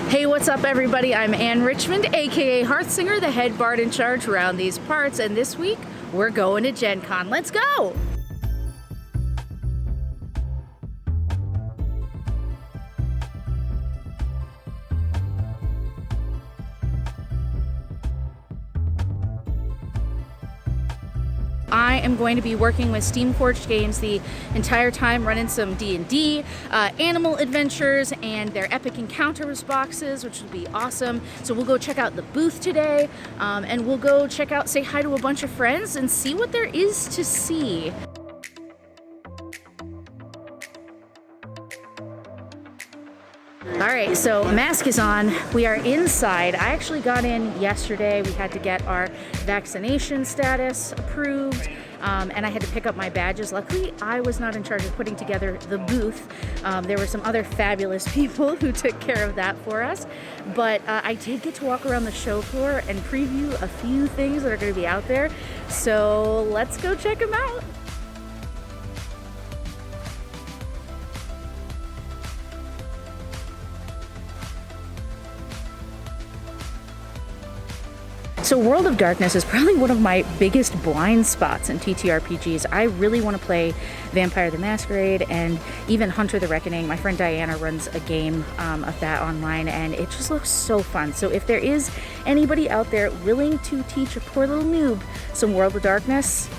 Hey, what's up everybody? I'm Richmond, aka Hearthsinger, the head bard in charge around these parts, and this week we're going to Gen Con. Let's go! I am going to be working with Steamforged Games the entire time, running some D&D, animal adventures, and their epic encounters boxes, which will be awesome. So we'll go check out the booth today, and we'll go check out, say hi to a bunch of friends, and see what there is to see. Alright, so mask is on. We are inside. I actually got in yesterday. We had to get our vaccination status approved, and I had to pick up my badges. Luckily, I was not in charge of putting together the booth. There were some other fabulous people who took care of that for us, but I did get to walk around the show floor and preview a few things that are going to be out there, so let's go check them out. So World of Darkness is probably one of my biggest blind spots in TTRPGs. I really want to play Vampire the Masquerade and even Hunter the Reckoning. My friend Diana runs a game of that online, and it just looks so fun. So if there is anybody out there willing to teach a poor little noob some World of Darkness,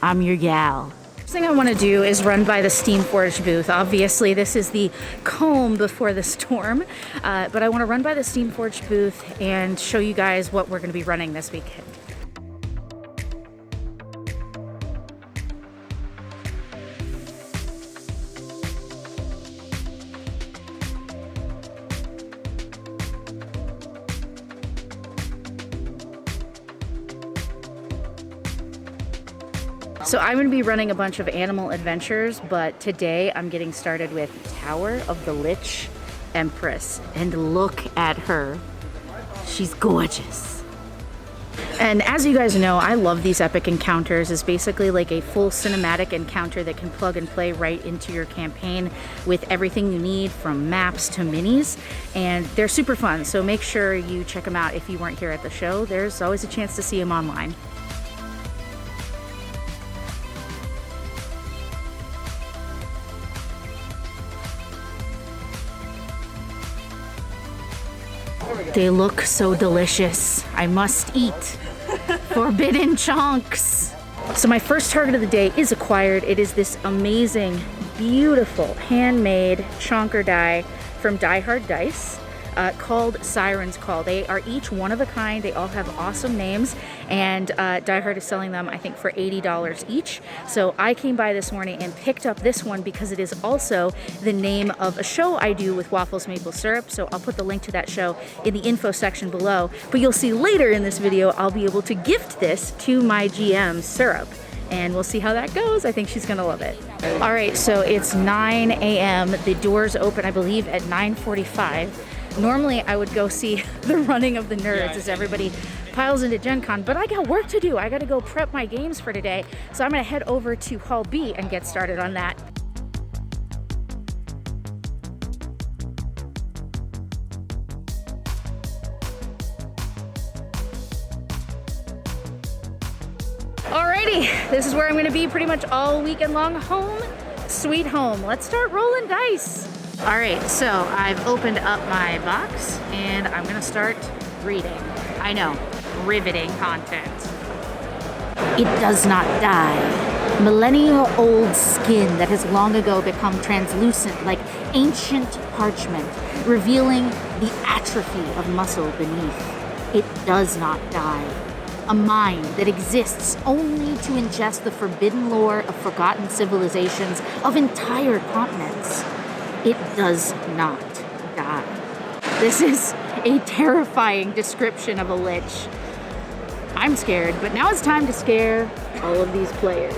I'm your gal. First thing I want to do is run by the Steamforged booth. Obviously, this is the calm before the storm, but I want to run by the Steamforged booth and show you guys what we're going to be running this weekend. So I'm going to be running a bunch of animal adventures, but today I'm getting started with Tower of the Lich Empress. And look at her. She's gorgeous. And as you guys know, I love these epic encounters. It's basically like a full cinematic encounter that can plug and play right into your campaign with everything you need from maps to minis. And they're super fun, so make sure you check them out if you weren't here at the show. There's always a chance to see them online. They look so delicious. I must eat. Forbidden chunks. So my first target of the day is acquired. It is this amazing, beautiful, handmade chonker die from Die Hard Dice called Siren's Call. They are each one of a kind. They all have awesome names, and Die Hard is selling them, I think, for $80 each. So I came by this morning and picked up this one because it is also the name of a show I do with Waffles Maple Syrup. So I'll put the link to that show in the info section below. But you'll see later in this video, I'll be able to gift this to my GM, Syrup. And we'll see how that goes. I think she's gonna love it. All right, so it's 9 a.m. The doors open, I believe, at 9:45. Normally, I would go see the running of the nerds as everybody piles into Gen Con, but I got work to do. I gotta go prep my games for today. So I'm gonna head over to Hall B and get started on that. Alrighty, this is where I'm gonna be pretty much all weekend long. Home, sweet home. Let's start rolling dice. All right, so I've opened up my box and I'm gonna start reading. I know, riveting content. It does not die. Millennial-old skin that has long ago become translucent like ancient parchment, revealing the atrophy of muscle beneath. It does not die. A mind that exists only to ingest the forbidden lore of forgotten civilizations of entire continents. It does not die. This is a terrifying description of a lich. I'm scared, but now it's time to scare all of these players.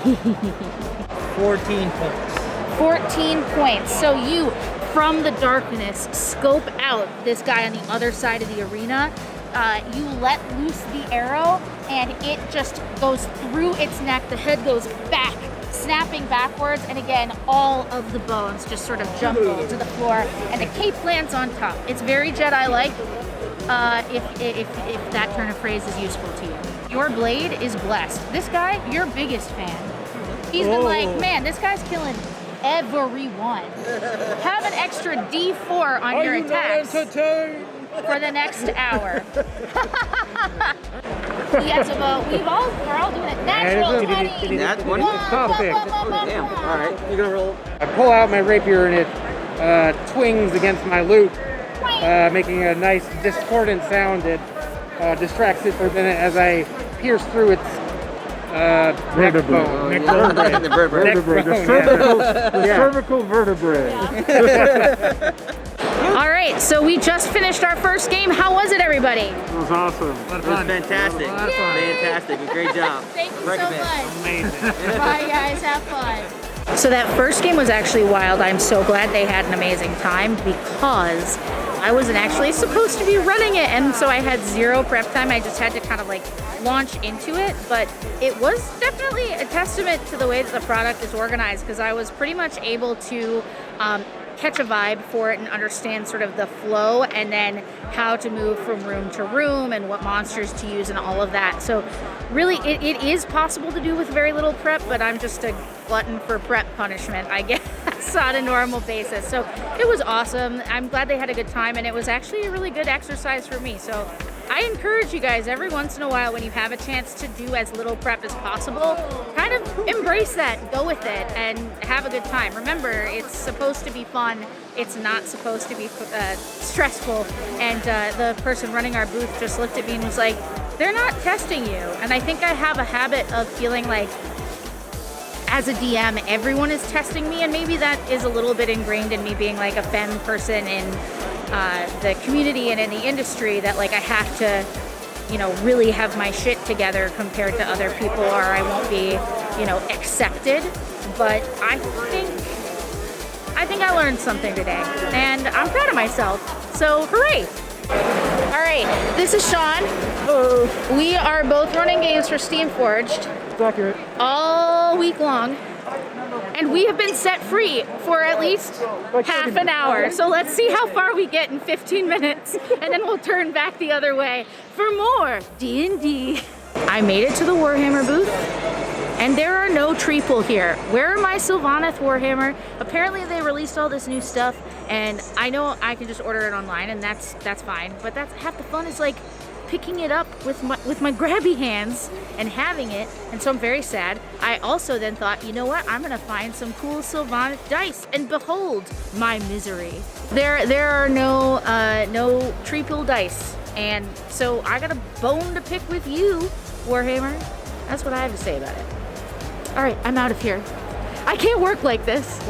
14 points. 14 points. So you, from the darkness, scope out this guy on the other side of the arena. You let loose the arrow, and it just goes through its neck. The head goes back, snapping backwards, and again, all of the bones just sort of jumble to the floor, and the cape lands on top. It's very Jedi-like, if that turn of phrase is useful to you. Your blade is blessed. This guy, your biggest fan. He's been like, man, this guy's killing everyone. Have an extra D4 on your attacks for the next hour. Yes, well, we're all doing it. Natural 20. Nat 20? Perfect. Oh, damn. All right, you're gonna roll. I pull out my rapier and it twings against my lute, making a nice discordant sound that distracts it for a minute as I pierce through its neck bone. The vertebrae. The cervical vertebrae. All right, so we just finished our first game. How was it, everybody? It was awesome. It was fantastic. Fantastic. Great job. Thank you so much. Amazing. Bye, guys. Have fun. So that first game was actually wild. I'm so glad they had an amazing time because I wasn't actually supposed to be running it, and so I had zero prep time. I just had to kind of like launch into it, but it was definitely a testament to the way that the product is organized because I was pretty much able to catch a vibe for it and understand sort of the flow and then how to move from room to room and what monsters to use and all of that. So really it is possible to do with very little prep, but I'm just a glutton for prep punishment, I guess, on a normal basis. So it was awesome. I'm glad they had a good time, and it was actually a really good exercise for me. So I encourage you guys every once in a while when you have a chance to do as little prep as possible, kind of embrace that, go with it, and have a good time. Remember, it's supposed to be fun. It's not supposed to be stressful. And the person running our booth just looked at me and was like, they're not testing you. And I think I have a habit of feeling like, as a DM, everyone is testing me, and maybe that is a little bit ingrained in me being like a femme person in the community and in the industry, that like I have to, you know, really have my shit together compared to other people or I won't be, you know, accepted. But I think I learned something today, and I'm proud of myself, so hooray! All right, this is Sean. Hello. We are both running games for Steamforged. It's accurate. All week long, and we have been set free for at least half an hour. So let's see how far we get in 15 minutes, and then we'll turn back the other way for more D&D. I made it to the Warhammer booth, and there are no treeple here. Where are my Sylvaneth Warhammer? Apparently they released all this new stuff, and I know I can just order it online, and that's fine. But that's half the fun, is like picking it up with my grabby hands and having it, and so I'm very sad. I also then thought, you know what, I'm gonna find some cool Sylvaneth dice, and behold my misery. There are no treeple dice, and so I got a bone to pick with you, Warhammer. That's what I have to say about it. All right, I'm out of here. I can't work like this.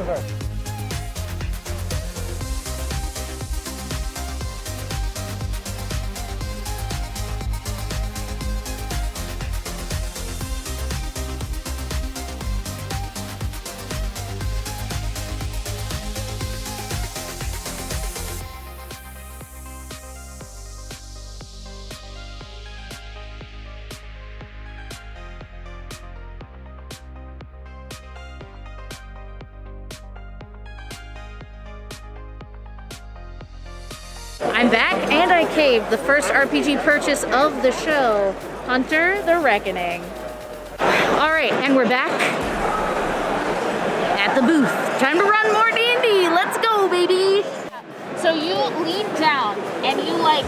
I'm back, and I caved the first RPG purchase of the show, Hunter the Reckoning. All right, and we're back at the booth. Time to run more D&D. Let's go, baby. So you lean down, and you like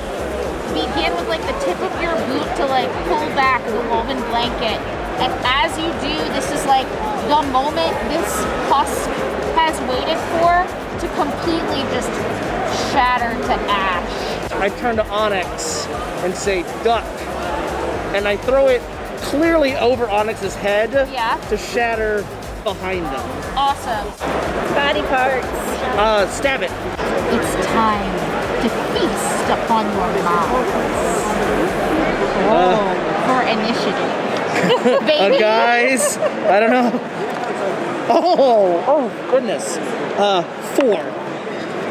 begin with like the tip of your boot to like pull back the woven blanket. And as you do, this is like the moment this husk has waited for to completely just shatter to ash. I turn to Onyx and say, duck. And I throw it clearly over Onyx's head to shatter behind them. Awesome. Body parts. Stab it. It's time to feast upon your mouths. For initiative. Baby. Guys, I don't know. Oh, goodness. 4.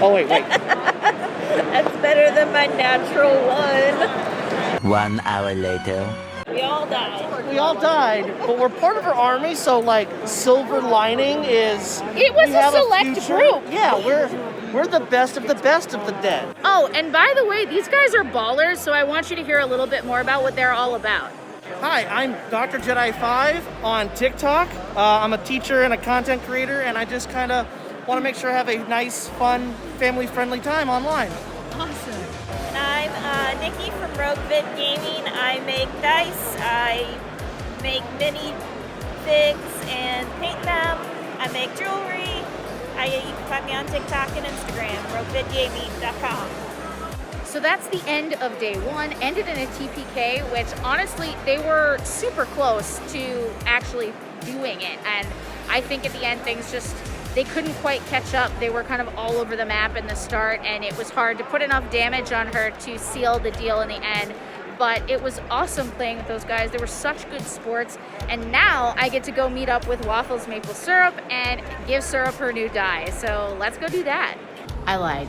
Oh, wait. That's better than my natural one. 1 hour later. We all all died. We all died, but we're part of our army, so like silver lining is It was we a have select future. group. Yeah, we're the best of the dead. Oh, and by the way, these guys are ballers, so I want you to hear a little bit more about what they're all about. Hi, I'm Dr. Jedi 5 on TikTok. I'm a teacher and a content creator, and I just kind of want to make sure I have a nice, fun, family-friendly time online. Awesome. And I'm Nikki from Rogue Vid Gaming. I make dice, I make mini figs and paint them. I make jewelry. You can find me on TikTok and Instagram, roguevidgaming.com. So that's the end of day one. Ended in a TPK, which honestly, they were super close to actually doing it. And I think at the end, they couldn't quite catch up. They were kind of all over the map in the start, and it was hard to put enough damage on her to seal the deal in the end. But it was awesome playing with those guys. They were such good sports. And now I get to go meet up with Waffles Maple Syrup and give Syrup her new die. So let's go do that. I lied.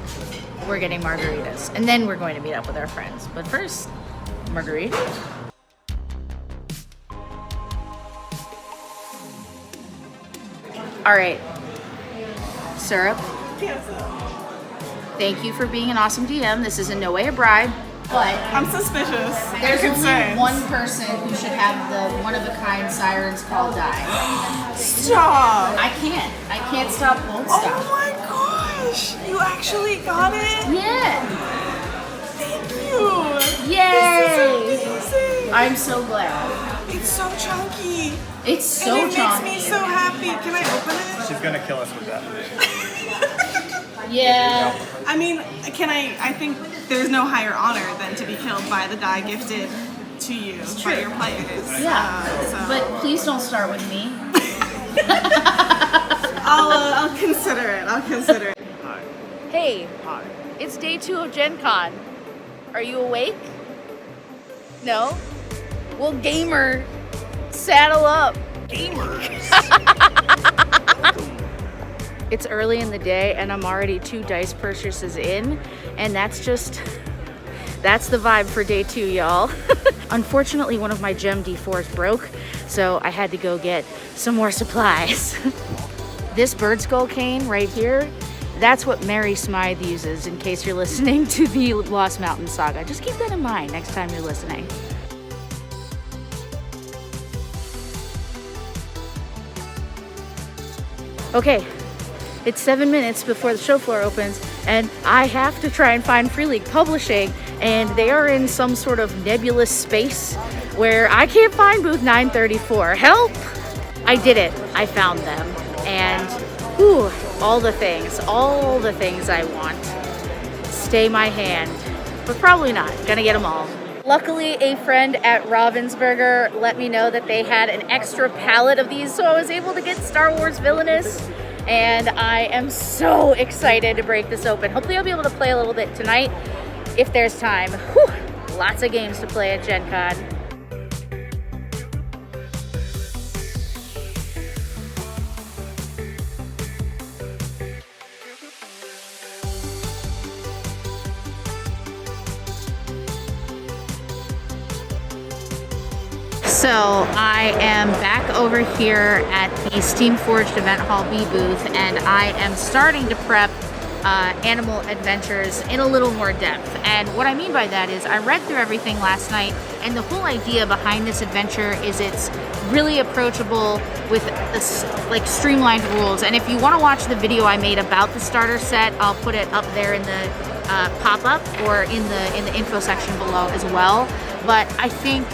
We're getting margaritas. And then we're going to meet up with our friends. But first, margarita. All right. Syrup. Thank you for being an awesome DM. This is in no way a bribe. But I'm suspicious. there's only one person who should have the one-of-a-kind Sirens Call die. Stop! I can't stop, won't Oh stop. my gosh! You actually got it? Yeah! Thank you! Yay! This is amazing! I'm so glad. It's so chunky. It's so and it chunky. makes me so happy. Can I open it? She's gonna kill us with that. Yeah. I mean, I think there's no higher honor than to be killed by the die gifted to you by your players. Yeah. So But please don't start with me. I'll consider it. I'll consider it. Hi. Hey, Hi. it's day 2 of Gen Con. Are you awake? No? Well, gamer, saddle up. Gamers. It's early in the day and I'm already 2 dice purchases in, and that's the vibe for day 2, y'all. Unfortunately, one of my gem D4s broke, so I had to go get some more supplies. This bird skull cane right here, that's what Mary Smythe uses in case you're listening to the Lost Mountain Saga. Just keep that in mind next time you're listening. Okay, it's 7 minutes before the show floor opens, and I have to try and find Free League Publishing, and they are in some sort of nebulous space where I can't find booth 934. Help! I did it. I found them, and whew, all the things I want. Stay my hand, but probably not. Gonna get them all. Luckily, a friend at Ravensburger let me know that they had an extra pallet of these, so I was able to get Star Wars Villainous, and I am so excited to break this open. Hopefully I'll be able to play a little bit tonight if there's time. Whew, lots of games to play at Gen Con. So I am back over here at the Steam Forged Event Hall B booth, and I am starting to prep Animal Adventures in a little more depth. And what I mean by that is I read through everything last night, and the whole idea behind this adventure is it's really approachable with like streamlined rules. And if you want to watch the video I made about the starter set, I'll put it up there in the pop-up or in the info section below as well. But I think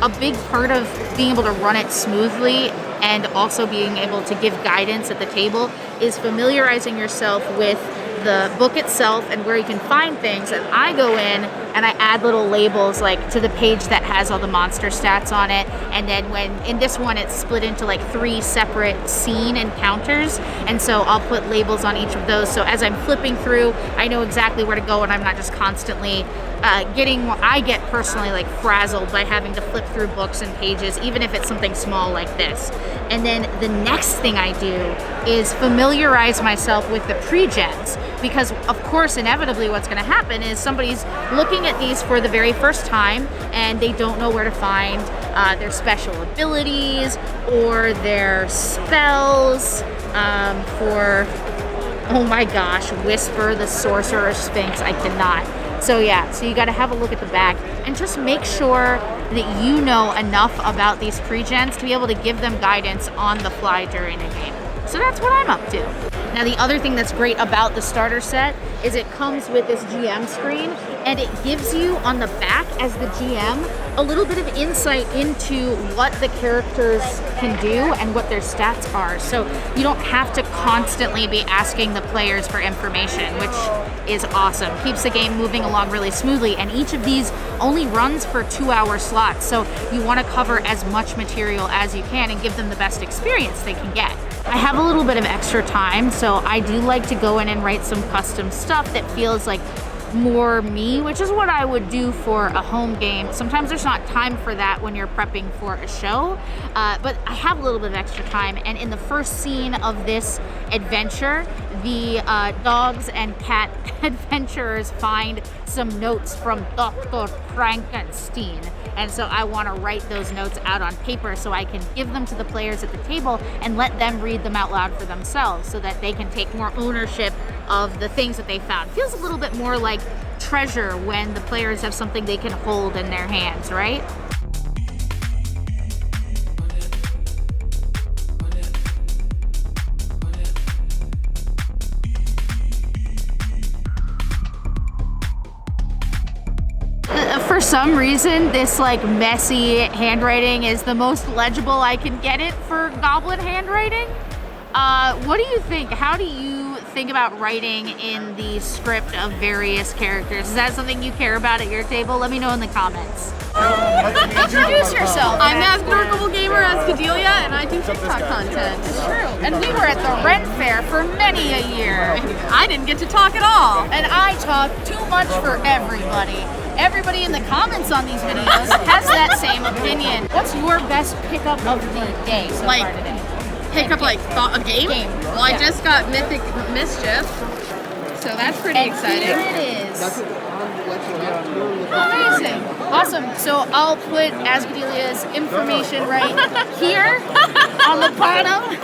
a big part of being able to run it smoothly and also being able to give guidance at the table is familiarizing yourself with the book itself and where you can find things. And I go in and I add little labels like to the page that has all the monster stats on it, and then when in this one it's split into like 3 separate scene encounters, and so I'll put labels on each of those, so as I'm flipping through I know exactly where to go and I'm not just constantly I get personally like frazzled by having to flip through books and pages, even if it's something small like this. And then the next thing I do is familiarize myself with the pre-gens, because of course inevitably what's going to happen is somebody's looking looking at these for the very first time and they don't know where to find their special abilities or their spells for, oh my gosh, Whisper the Sorcerer Sphinx, I cannot. So yeah, so you got to have a look at the back and just make sure that you know enough about these pre-gens to be able to give them guidance on the fly during a game. So that's what I'm up to. Now the other thing that's great about the starter set is it comes with this GM screen and it gives you on the back as the GM a little bit of insight into what the characters can do and what their stats are. So you don't have to constantly be asking the players for information, which is awesome. Keeps the game moving along really smoothly, and each of these only runs for 2-hour slots. So you want to cover as much material as you can and give them the best experience they can get. I have a little bit of extra time, so I do like to go in and write some custom stuff that feels like more me, which is what I would do for a home game. Sometimes there's not time for that when you're prepping for a show, but I have a little bit of extra time, and in the first scene of this adventure, the dogs and cat adventurers find some notes from Dr. Frankenstein, and so I want to write those notes out on paper so I can give them to the players at the table and let them read them out loud for themselves so that they can take more ownership of the things that they found. Feels a little bit more like treasure when the players have something they can hold in their hands, right? For some reason, this like messy handwriting is the most legible I can get it for goblin handwriting. What do you think? How do you think about writing in the script of various characters? Is that something you care about at your table? Let me know in the comments. Introduce yourself. I'm Asgorkable Gamer as Cadelia, and I do TikTok content. It's true. And we were at the Rent Fair for many a year. I didn't get to talk at all. And I talk too much for everybody. Everybody in the comments on these videos has that same opinion. What's your best pickup of the day so far today? Pick up like a game? Well, I just got Mythic Mischief, so that's pretty exciting. Here it is. Amazing. Awesome. So I'll put Asgadelia's information right here on the bottom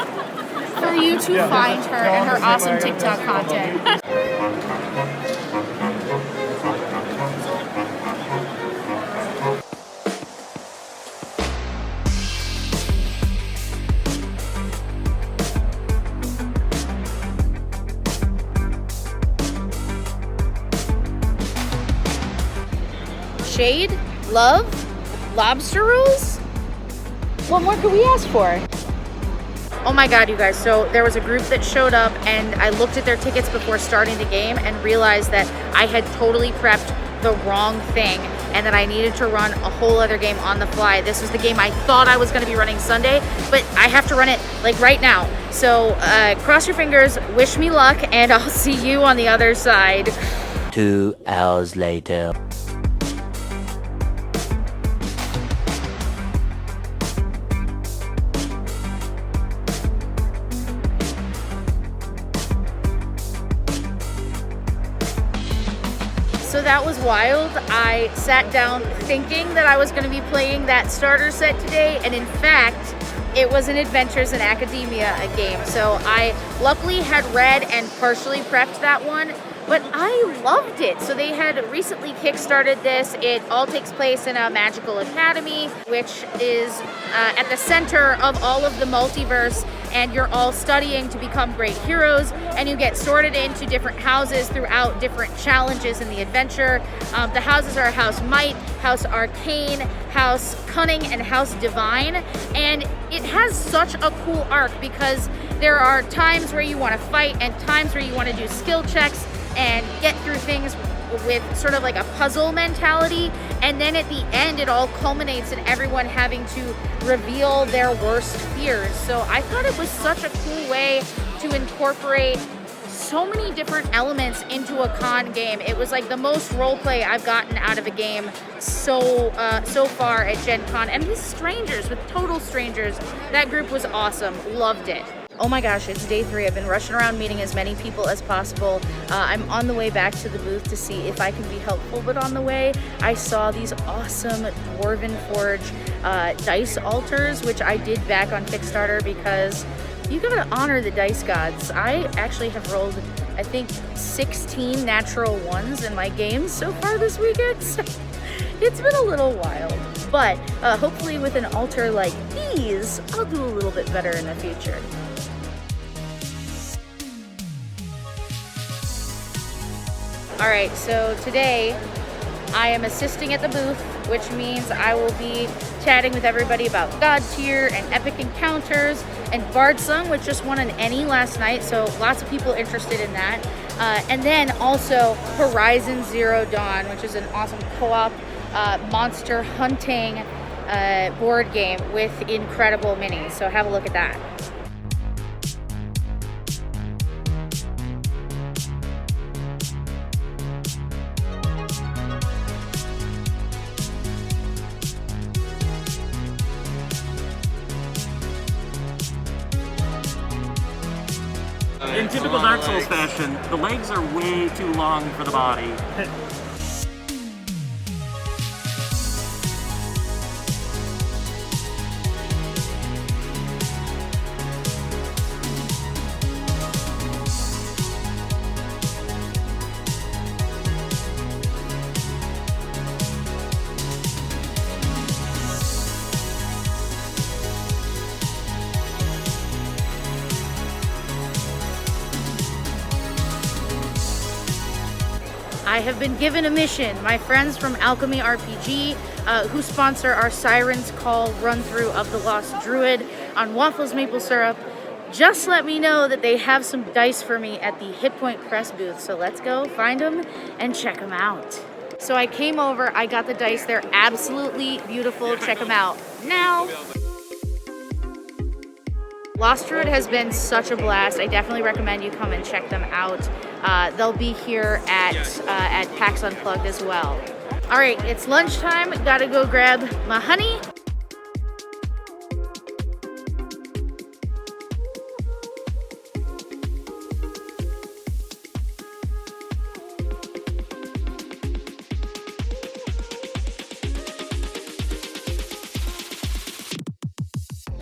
for you to find her and her awesome TikTok content. Shade, love, lobster rolls? What more could we ask for? Oh my god, you guys, so there was a group that showed up and I looked at their tickets before starting the game and realized that I had totally prepped the wrong thing and that I needed to run a whole other game on the fly. This was the game I thought I was going to be running Sunday, but I have to run it like right now. So cross your fingers, wish me luck, and I'll see you on the other side. 2 hours later. So that was wild. I sat down thinking that I was going to be playing that starter set today, and in fact, it was an Adventures in Academia game. So I luckily had read and partially prepped that one, but I loved it. So they had recently kickstarted this. It all takes place in a magical academy, which is at the center of all of the multiverse, and you're all studying to become great heroes, and you get sorted into different houses throughout different challenges in the adventure. The houses are House Might, House Arcane, House Cunning, and House Divine, and it has such a cool arc because there are times where you want to fight and times where you want to do skill checks and get through things with sort of like a puzzle mentality, and then at the end it all culminates in everyone having to reveal their worst fears. So I thought it was such a cool way to incorporate so many different elements into a con game. It was like the most role play I've gotten out of a game so far at Gen Con. And with strangers, with total strangers, that group was awesome. Loved it. Oh my gosh, it's day 3. I've been rushing around meeting as many people as possible. I'm on the way back to the booth to see if I can be helpful, but on the way, I saw these awesome Dwarven Forge dice altars, which I did back on Kickstarter because you gotta honor the dice gods. I actually have rolled, I think, 16 natural ones in my games so far this weekend. So it's been a little wild, but hopefully with an altar like these, I'll do a little bit better in the future. All right, so today I am assisting at the booth, which means I will be chatting with everybody about God Tier and Epic Encounters and Bardsong, which just won an Ennie last night, so lots of people interested in that. And then also Horizon Zero Dawn, which is an awesome co-op monster hunting board game with incredible minis, so have a look at that. In typical Dark Souls fashion, the legs are way too long for the body. I have been given a mission. My friends from Alchemy RPG, who sponsor our Siren's Call run-through of the Lost Druid on Waffles Maple Syrup, just let me know that they have some dice for me at the Hit Point Press booth. So let's go find them and check them out. So I came over, I got the dice. They're absolutely beautiful. Check them out now. Lost Druid has been such a blast. I definitely recommend you come and check them out. They'll be here at PAX Unplugged as well. All right, it's lunchtime. Gotta go grab my honey.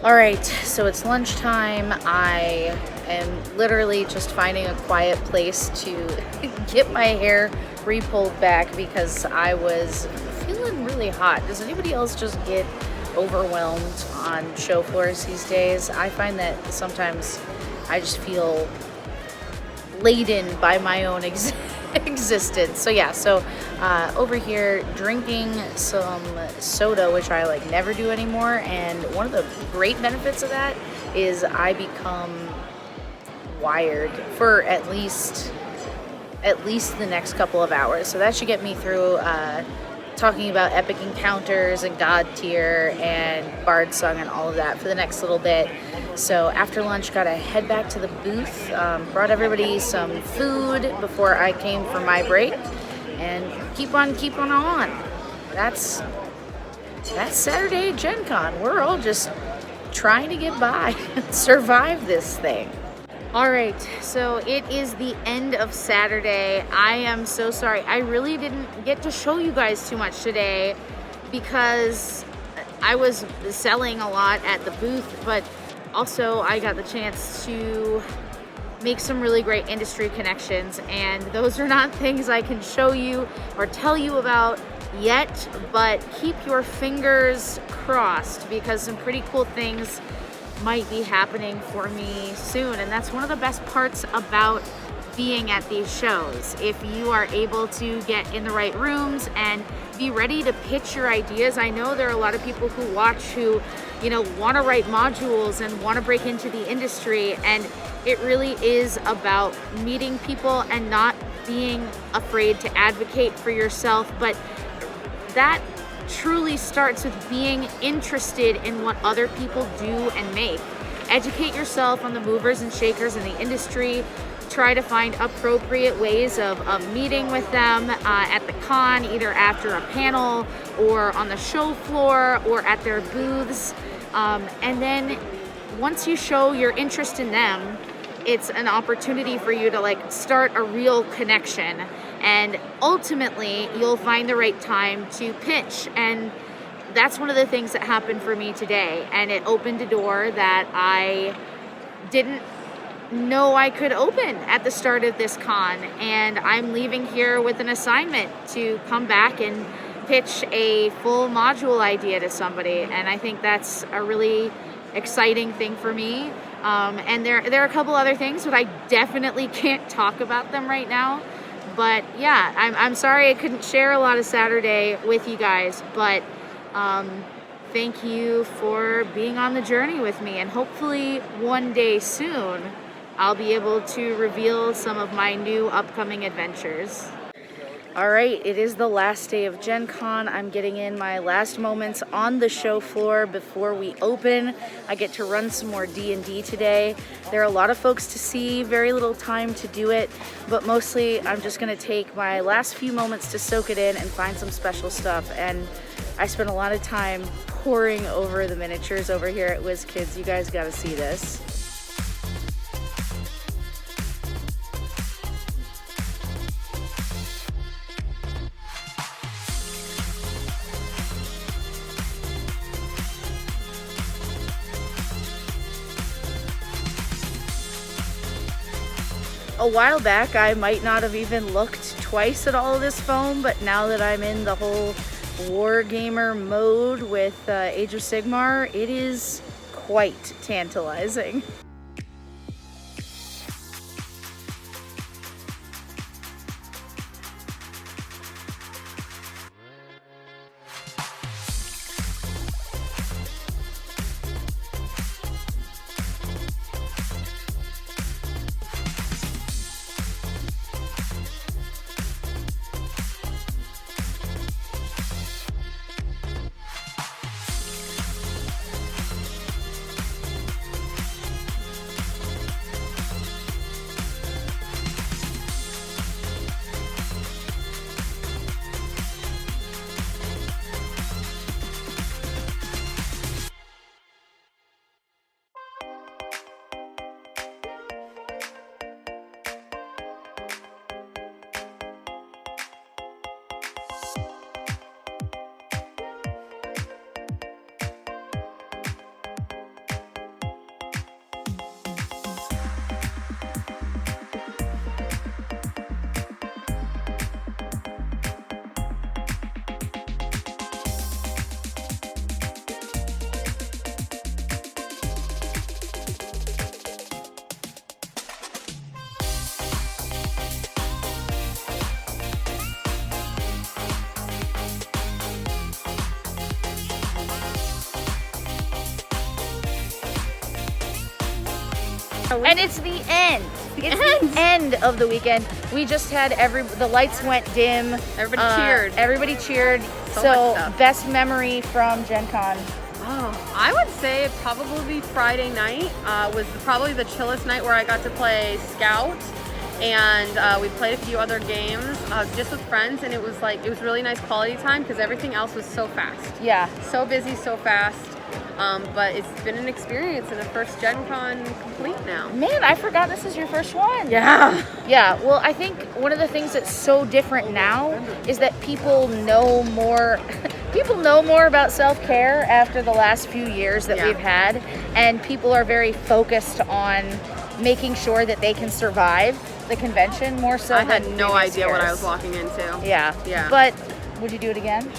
All right, so it's lunchtime. I am literally just finding a quiet place to get my hair re-pulled back because I was feeling really hot. Does anybody else just get overwhelmed on show floors these days? I find that sometimes I just feel laden by my own existence. So yeah, over here drinking some soda, which I like never do anymore, and one of the great benefits of that is I become wired for at least the next couple of hours. So that should get me through talking about Epic Encounters and God Tier and Bardsong and all of that for the next little bit. So after lunch, gotta head back to the booth. Brought everybody some food before I came for my break, and keep on keeping on. That's Saturday at Gen Con. We're all just trying to get by and survive this thing. All right, so it is the end of Saturday. I am so sorry. I really didn't get to show you guys too much today because I was selling a lot at the booth, but also I got the chance to make some really great industry connections, and those are not things I can show you or tell you about yet, but keep your fingers crossed because some pretty cool things might be happening for me soon. And that's one of the best parts about being at these shows. If you are able to get in the right rooms and be ready to pitch your ideas. I know there are a lot of people who watch who, want to write modules and want to break into the industry, and it really is about meeting people and not being afraid to advocate for yourself. But that truly starts with being interested in what other people do and make. Educate yourself on the movers and shakers in the industry. Try to find appropriate ways of meeting with them at the con, either after a panel or on the show floor or at their booths. And then once you show your interest in them, it's an opportunity for you to like start a real connection, and ultimately you'll find the right time to pitch. And that's one of the things that happened for me today, and it opened a door that I didn't know I could open at the start of this con. And I'm leaving here with an assignment to come back and pitch a full module idea to somebody, and I think that's a really exciting thing for me. And there are a couple other things, but I definitely can't talk about them right now. But yeah, I'm sorry I couldn't share a lot of Saturday with you guys, but thank you for being on the journey with me, and hopefully one day soon I'll be able to reveal some of my new upcoming adventures. All right, it is the last day of Gen Con. I'm getting in my last moments on the show floor before we open. I get to run some more D&D today. There are a lot of folks to see, very little time to do it, but mostly I'm just gonna take my last few moments to soak it in and find some special stuff. And I spent a lot of time poring over the miniatures over here at WizKids. You guys gotta see this. A while back, I might not have even looked twice at all of this foam, but now that I'm in the whole wargamer mode with Age of Sigmar, it is quite tantalizing. And it's the end. It's the end of the weekend. We just had the lights went dim. Everybody cheered. Everybody cheered. So best memory from Gen Con. Oh, I would say probably Friday night was probably the chillest night, where I got to play Scout, and we played a few other games just with friends, and it was really nice quality time because everything else was so fast. Yeah. So busy, so fast. But it's been an experience and a first Gen Con complete now. Man, I forgot this is your first one. Yeah. Yeah, well, I think one of the things that's so different now is that people know more about self-care after the last few years that we've had, and people are very focused on making sure that they can survive the convention more so than I had no idea years. What I was walking into. Yeah. But would you do it again?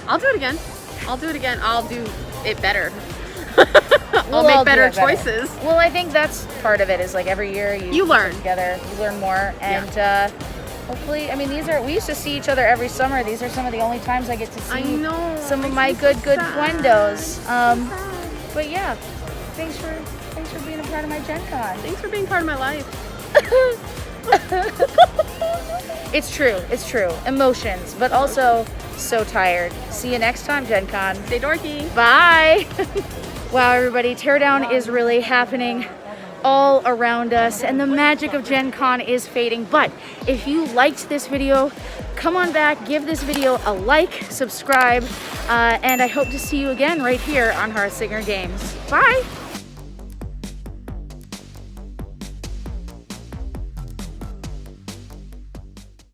I'll do it again. I'll do it better. I'll make better choices. Well, I think that's part of it, is like every year you learn together, you learn more, and hopefully, I mean, we used to see each other every summer. These are some of the only times I get to see some of my good Gwendos. But yeah, thanks for being a part of my Gen Con. Thanks for being part of my life. It's true. Emotions, but also so tired. See you next time, Gen Con. Stay dorky. Bye. Wow, everybody, teardown is really happening all around us, and the magic of Gen Con is fading. But if you liked this video, come on back, give this video a like, subscribe, and I hope to see you again right here on Hearthsinger Games. Bye.